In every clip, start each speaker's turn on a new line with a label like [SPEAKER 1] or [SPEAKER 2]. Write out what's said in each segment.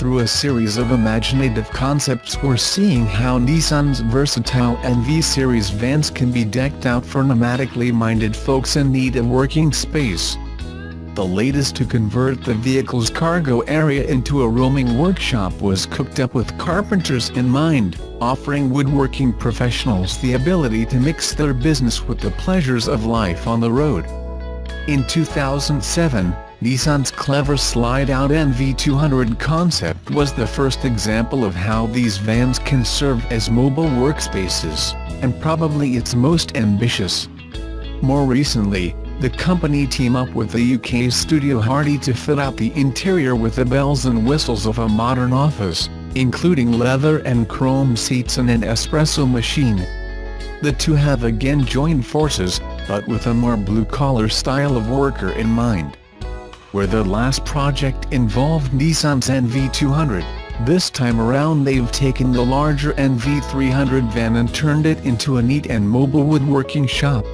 [SPEAKER 1] through a series of imaginative concepts we're seeing how Nissan's versatile NV series vans can be decked out for pneumatically minded folks in need of working space. The latest to convert the vehicle's cargo area into a roaming workshop was cooked up with carpenters in mind, offering woodworking professionals the ability to mix their business with the pleasures of life on the road. In 2007, Nissan's clever slide-out NV300 Concept was the first example of how these vans can serve as mobile workspaces, and probably its most ambitious. More recently, the company teamed up with the UK studio Hardy to fit out the interior with the bells and whistles of a modern office, including leather and chrome seats and an espresso machine. The two have again joined forces, but with a more blue-collar style of worker in mind. Where the last project involved Nissan's NV200, this time around they've taken the larger NV300 van and turned it into a neat and mobile woodworking shop.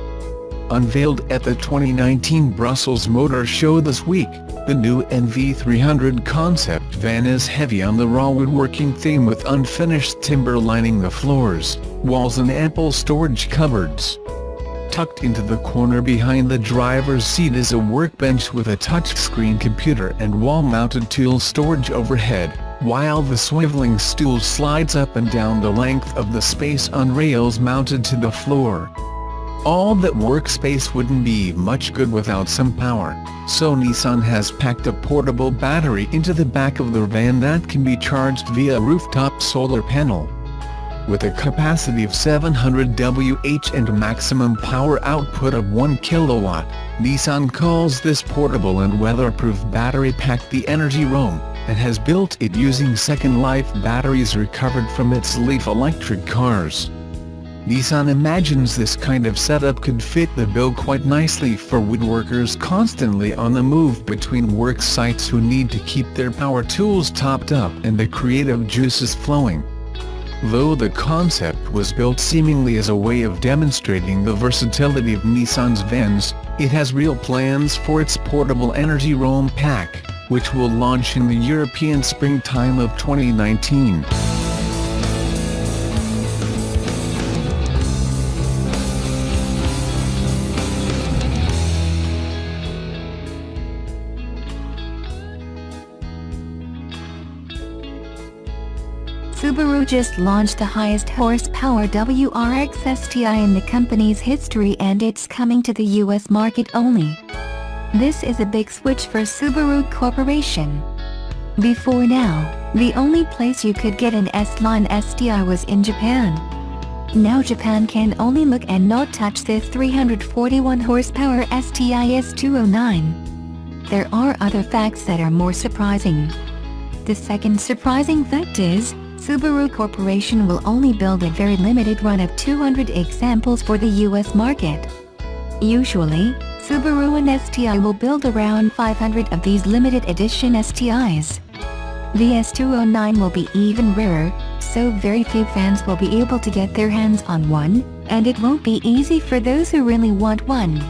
[SPEAKER 1] Unveiled at the 2019 Brussels Motor Show this week, the new NV300 Concept-van is heavy on the raw woodworking theme with unfinished timber lining the floors, walls and ample storage cupboards. Tucked into the corner behind the driver's seat is a workbench with a touchscreen computer and wall-mounted tool storage overhead, while the swiveling stool slides up and down the length of the space on rails mounted to the floor. All that workspace wouldn't be much good without some power, so Nissan has packed a portable battery into the back of the van that can be charged via a rooftop solar panel. With a capacity of 700 Wh and maximum power output of 1 kW, Nissan calls this portable and weatherproof battery pack the Energy Roam, and has built it using Second Life batteries recovered from its Leaf electric cars. Nissan imagines this kind of setup could fit the bill quite nicely for woodworkers constantly on the move between work sites who need to keep their power tools topped up and the creative juices flowing. Though the concept was built seemingly as a way of demonstrating the versatility of Nissan's vans, it has real plans for its portable Energy Roam pack, which will launch in the European springtime of 2019.
[SPEAKER 2] Subaru just launched the highest horsepower WRX STI in the company's history, and it's coming to the US market only. This is a big switch for Subaru Corporation. Before now, the only place you could get an S-Line STI was in Japan. Now Japan can only look and not touch this 341 horsepower STI S209. There are other facts that are more surprising. The second surprising fact is, Subaru Corporation will only build a very limited run of 200 examples for the US market. Usually, Subaru and STI will build around 500 of these limited edition STIs. The S209 will be even rarer, so very few fans will be able to get their hands on one, and it won't be easy for those who really want one.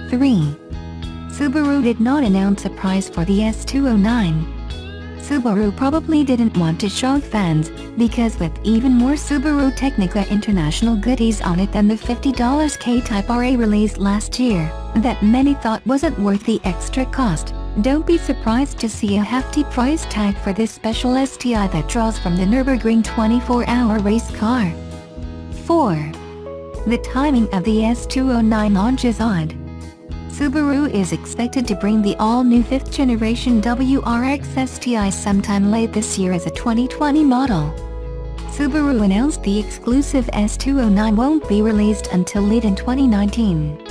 [SPEAKER 2] 3. Subaru did not announce a price for the S209. Subaru probably didn't want to shock fans, because with even more Subaru Technica International goodies on it than the $50 K-Type RA released last year, that many thought wasn't worth the extra cost, don't be surprised to see a hefty price tag for this special STI that draws from the Nürburgring 24-hour race car. 4. The timing of the S209 launch is odd. Subaru is expected to bring the all-new 5th generation WRX STI sometime late this year as a 2020 model. Subaru announced the exclusive S209 won't be released until late in 2019.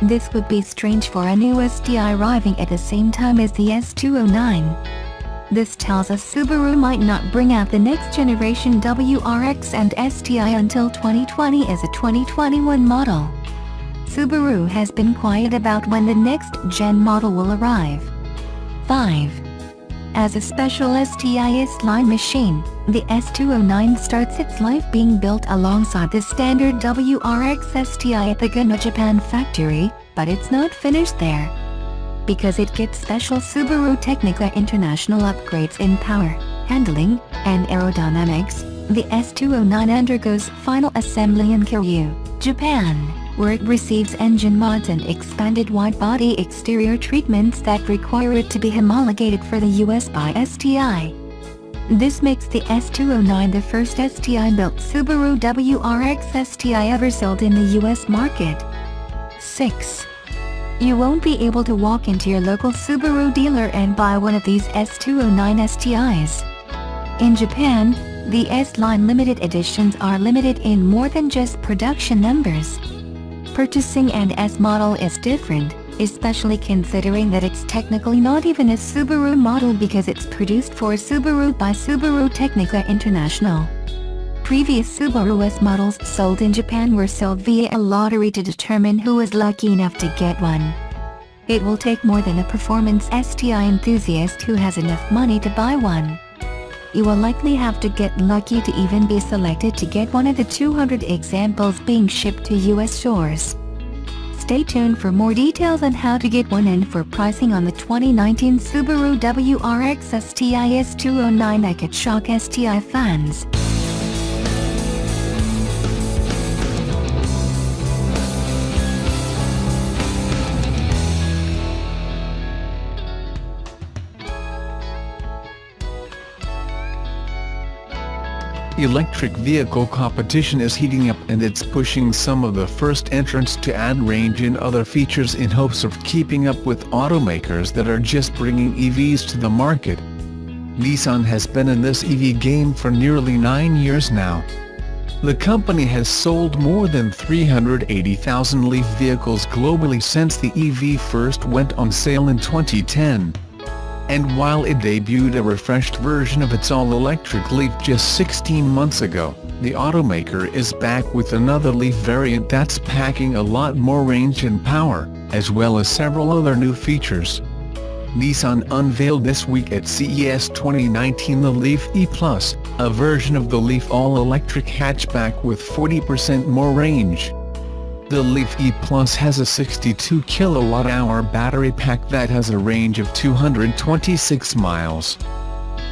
[SPEAKER 2] This would be strange for a new STI arriving at the same time as the S209. This tells us Subaru might not bring out the next generation WRX and STI until 2020 as a 2021 model. Subaru has been quiet about when the next-gen model will arrive. 5. As a special STI S-Line machine, the S209 starts its life being built alongside the standard WRX STI at the Gunma, Japan factory, but it's not finished there, because it gets special Subaru Technica International upgrades in power, handling, and aerodynamics, the S209 undergoes final assembly in Kyoryu, Japan, where it receives engine mods and expanded wide-body exterior treatments that require it to be homologated for the US by STI. This makes the S209 the first STI-built Subaru WRX STI ever sold in the US market. 6. You won't be able to walk into your local Subaru dealer and buy one of these S209 STIs. In Japan, the S-Line limited editions are limited in more than just production numbers. Purchasing an S model is different, especially considering that it's technically not even a Subaru model because it's produced for Subaru by Subaru Technica International. Previous Subaru S models sold in Japan were sold via a lottery to determine who was lucky enough to get one. It will take more than a performance STI enthusiast who has enough money to buy one. You will likely have to get lucky to even be selected to get one of the 200 examples being shipped to US shores. Stay tuned for more details on how to get one and for pricing on the 2019 Subaru WRX STI S209 that could shock STI fans.
[SPEAKER 1] Electric vehicle competition is heating up and it's pushing some of the first entrants to add range and other features in hopes of keeping up with automakers that are just bringing EVs to the market. Nissan has been in this EV game for nearly 9 years now. The company has sold more than 380,000 Leaf vehicles globally since the EV first went on sale in 2010. And while it debuted a refreshed version of its all-electric Leaf just 16 months ago, the automaker is back with another Leaf variant that's packing a lot more range and power, as well as several other new features. Nissan unveiled this week at CES 2019 the Leaf E+, a version of the Leaf all-electric hatchback with 40% more range. The Leaf E Plus has a 62 kWh battery pack that has a range of 226 miles.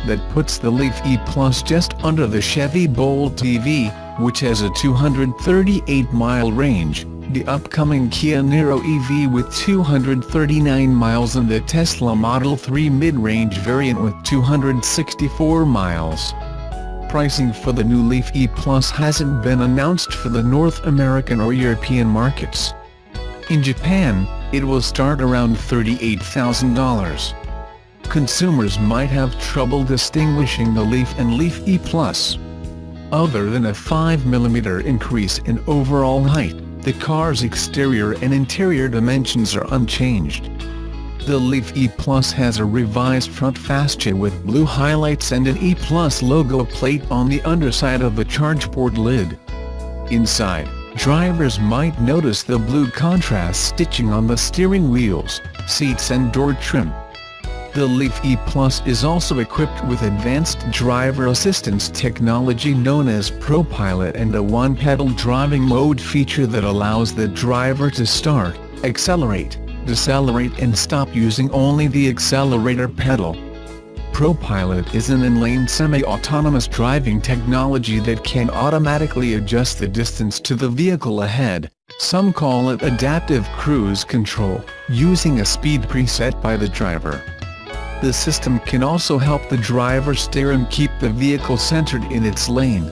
[SPEAKER 1] That puts the Leaf E Plus just under the Chevy Bolt EV, which has a 238-mile range, the upcoming Kia Niro EV with 239 miles and the Tesla Model 3 mid-range variant with 264 miles. Pricing for the new Leaf E Plus hasn't been announced for the North American or European markets. In Japan, it will start around $38,000. Consumers might have trouble distinguishing the Leaf and Leaf E Plus. Other than a 5mm increase in overall height, the car's exterior and interior dimensions are unchanged. The Leaf E Plus has a revised front fascia with blue highlights and an E Plus logo plate on the underside of the charge port lid. Inside, drivers might notice the blue contrast stitching on the steering wheels, seats and door trim. The Leaf E Plus is also equipped with advanced driver assistance technology known as ProPilot and a one-pedal driving mode feature that allows the driver to start, accelerate, decelerate and stop using only the accelerator pedal. ProPilot is an in-lane semi-autonomous driving technology that can automatically adjust the distance to the vehicle ahead. Some call it adaptive cruise control, using a speed preset by the driver. The system can also help the driver steer and keep the vehicle centered in its lane.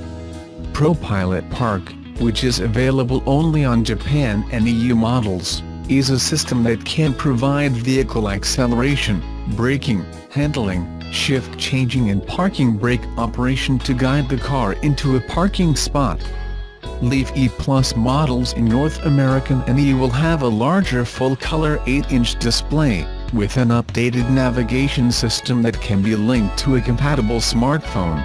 [SPEAKER 1] ProPilot Park, which is available only on Japan and EU models, is a system that can provide vehicle acceleration, braking, handling, shift changing and parking brake operation to guide the car into a parking spot. Leaf E Plus models in North America and EU will have a larger full-color 8-inch display, with an updated navigation system that can be linked to a compatible smartphone.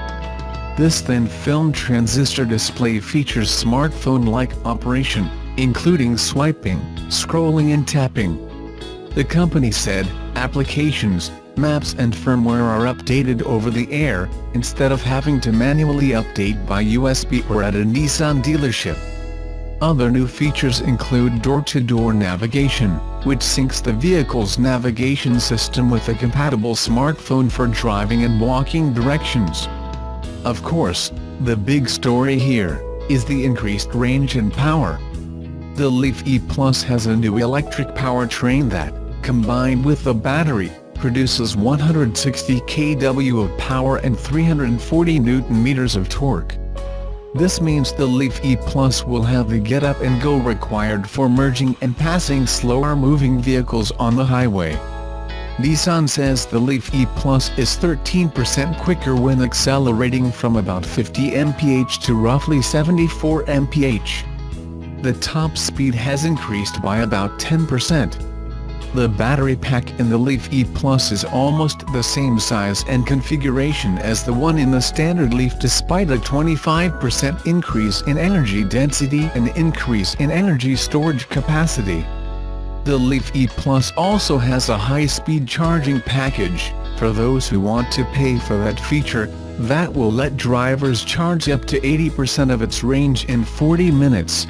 [SPEAKER 1] This thin-film transistor display features smartphone-like operation, including swiping, scrolling and tapping. The company said, applications, maps and firmware are updated over the air, instead of having to manually update by USB or at a Nissan dealership. Other new features include door-to-door navigation, which syncs the vehicle's navigation system with a compatible smartphone for driving and walking directions. Of course, the big story here is the increased range and power. The Leaf E Plus has a new electric powertrain that, combined with the battery, produces 160 kW of power and 340 Nm of torque. This means the Leaf E Plus will have the get-up-and-go required for merging and passing slower-moving vehicles on the highway. Nissan says the Leaf E Plus is 13% quicker when accelerating from about 50 mph to roughly 74 mph. The top speed has increased by about 10%. The battery pack in the Leaf E Plus is almost the same size and configuration as the one in the standard Leaf, despite a 25% increase in energy density and increase in energy storage capacity. The Leaf E Plus also has a high-speed charging package, for those who want to pay for that feature, that will let drivers charge up to 80% of its range in 40 minutes.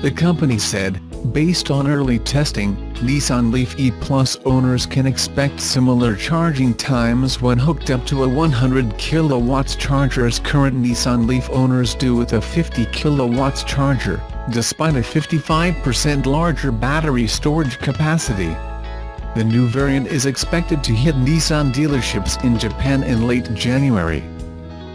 [SPEAKER 1] The company said, based on early testing, Nissan Leaf E Plus owners can expect similar charging times when hooked up to a 100 kW charger as current Nissan Leaf owners do with a 50 kW charger, despite a 55% larger battery storage capacity. The new variant is expected to hit Nissan dealerships in Japan in late January.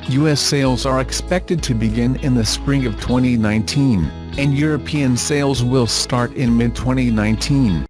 [SPEAKER 1] US sales are expected to begin in the spring of 2019, and European sales will start in mid-2019.